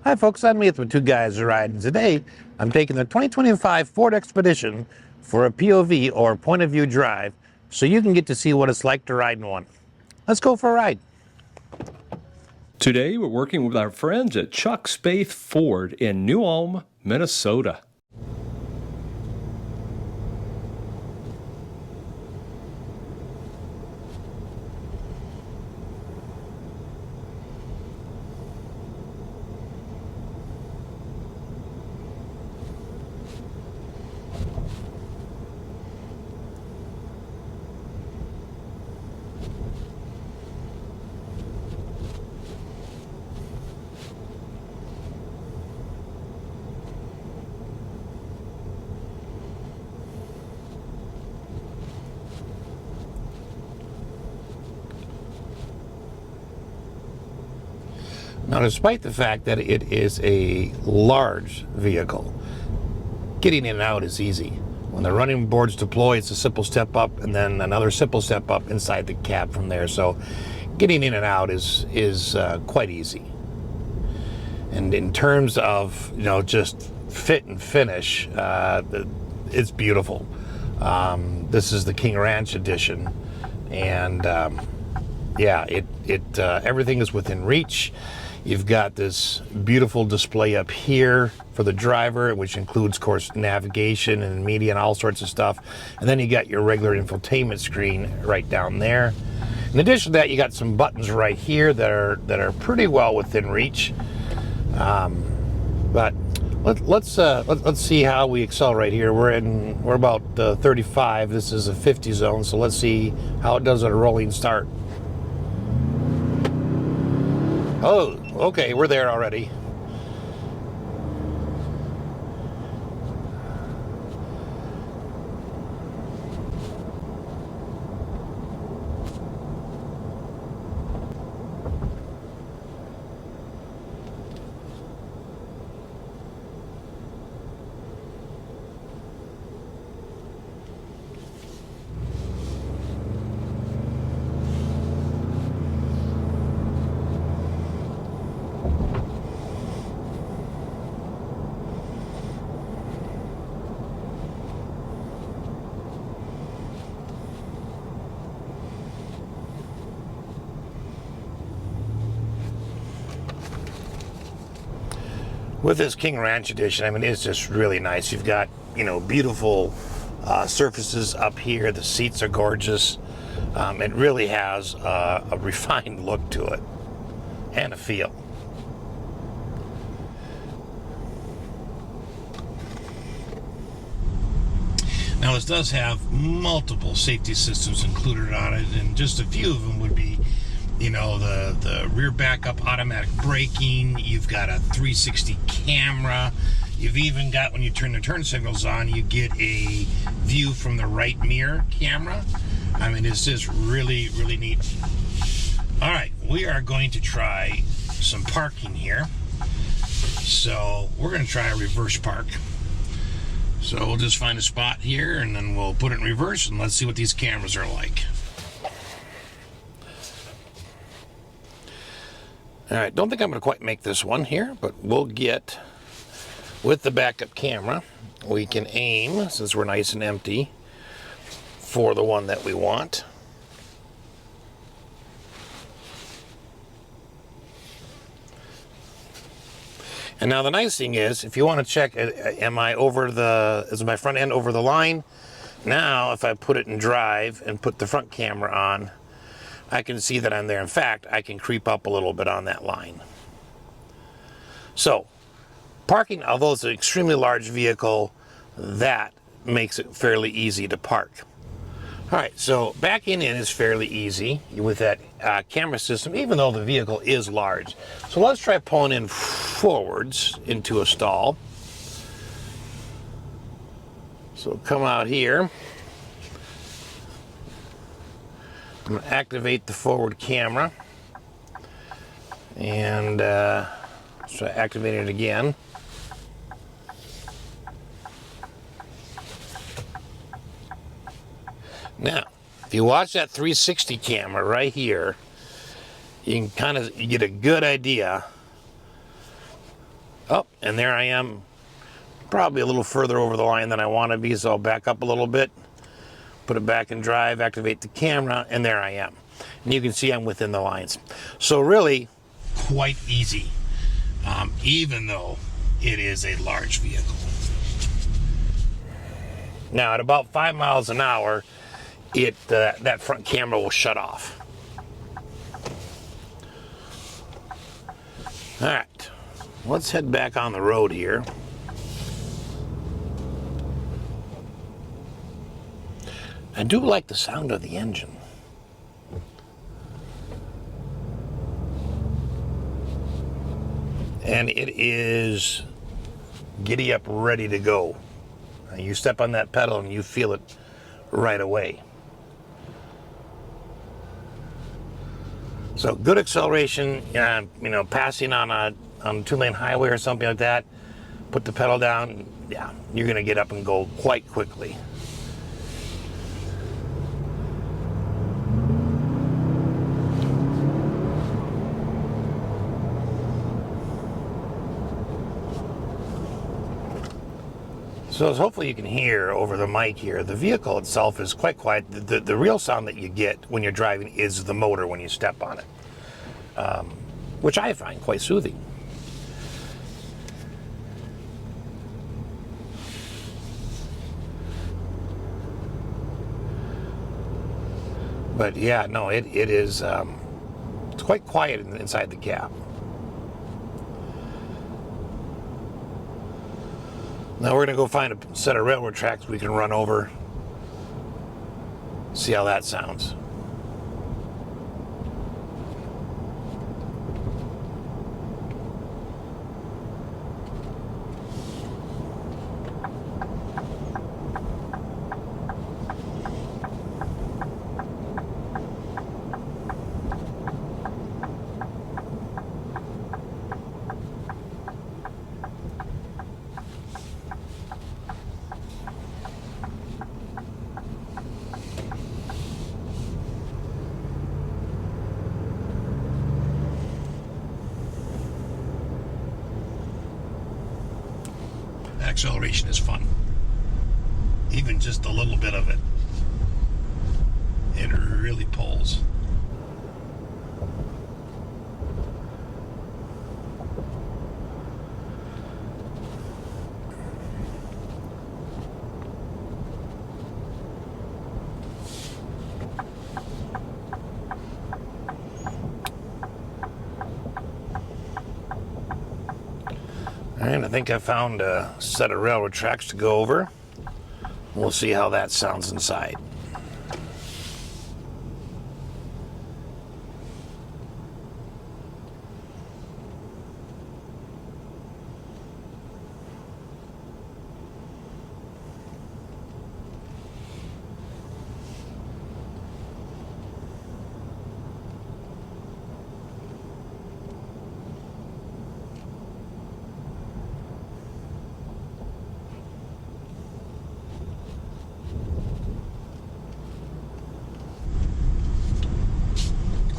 Hi folks, I'm Heath with Two Guys Ride. Today I'm taking the 2025 Ford Expedition for a POV or point of view drive so you can get to see what it's like to ride in one. Let's go for a ride. Today we're working with our friends at Chuck Spaeth Ford in New Ulm, Minnesota. Now, despite the fact that it is a large vehicle, getting in and out is easy. When the running boards deploy, it's a simple step up and then another simple step up inside the cab from there. So getting in and out is quite easy. And in terms of, just fit and finish, it's beautiful. This is the King Ranch edition, and yeah, everything is within reach. You've got this beautiful display up here for the driver, which includes, of course, navigation and media and all sorts of stuff. And then you got your regular infotainment screen right down there. In addition to that, you got some buttons right here that are pretty well within reach. But let's see how we accelerate here. We're about 35. This is a 50 zone, so let's see how it does at a rolling start. Oh, okay, we're there already. With this King Ranch edition, I mean, it's just really nice. You've got, beautiful surfaces up here. The seats are gorgeous. It really has a refined look to it and a feel. Now, this does have multiple safety systems included on it, and just a few of them would be the rear backup automatic braking. You've got a 360 camera. You've even got, when you turn the turn signals on, you get a view from the right mirror camera. I mean, it's just really, really neat. All right, we are going to try some parking here. So we're going to try a reverse park. So we'll just find a spot here and then we'll put it in reverse and let's see what these cameras are like. All right, don't think I'm going to quite make this one here, but we'll get, with the backup camera, we can aim, since we're nice and empty, for the one that we want. And now the nice thing is, if you want to check, is my front end over the line? Now, if I put it in drive and put the front camera on, I can see that I'm there. In fact, I can creep up a little bit on that line. So, parking, although it's an extremely large vehicle, that makes it fairly easy to park. All right, so backing in is fairly easy with that camera system, even though the vehicle is large. So let's try pulling in forwards into a stall. So come out here. I'm going to activate the forward camera and try to activate it again. Now, if you watch that 360 camera right here, you can you get a good idea Oh, and there I am, probably a little further over the line than I want to be, so I'll back up a little bit, put it back in drive, activate the camera, and there I am. And you can see I'm within the lines. So really, quite easy, even though it is a large vehicle. Now, at about 5 miles an hour, that front camera will shut off. All right, let's head back on the road here. I do like the sound of the engine. And it is giddy up, ready to go. You step on that pedal and you feel it right away. So good acceleration, passing on a 2-lane highway or something like that, put the pedal down, yeah, you're gonna get up and go quite quickly. So as hopefully you can hear over the mic here, the vehicle itself is quite quiet. The real sound that you get when you're driving is the motor when you step on it, which I find quite soothing. But yeah, no, it is, it's quite quiet inside the cab. Now we're going to go find a set of railroad tracks we can run over, see how that sounds. Acceleration is fun. Even just a little bit of it. It really pulls. And I think I found a set of railroad tracks to go over. We'll see how that sounds inside.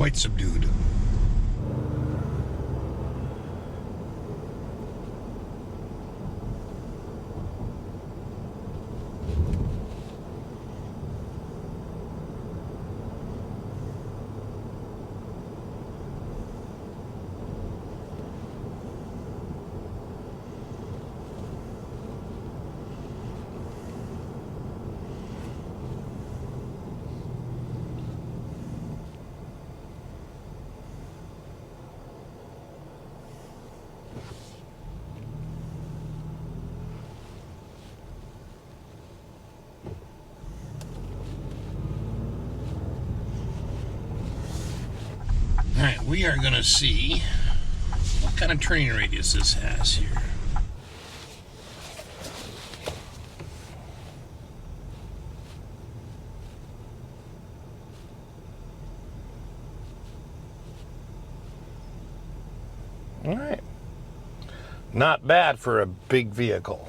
Quite subdued. All right, we are going to see what kind of turning radius this has here. All right, not bad for a big vehicle.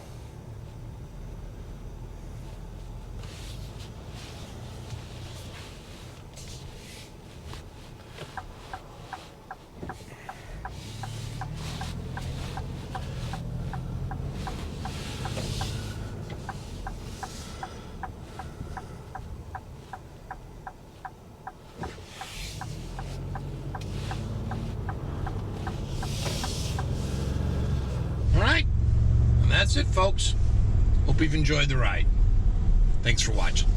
that's it, folks. Hope you've enjoyed the ride. Thanks for watching.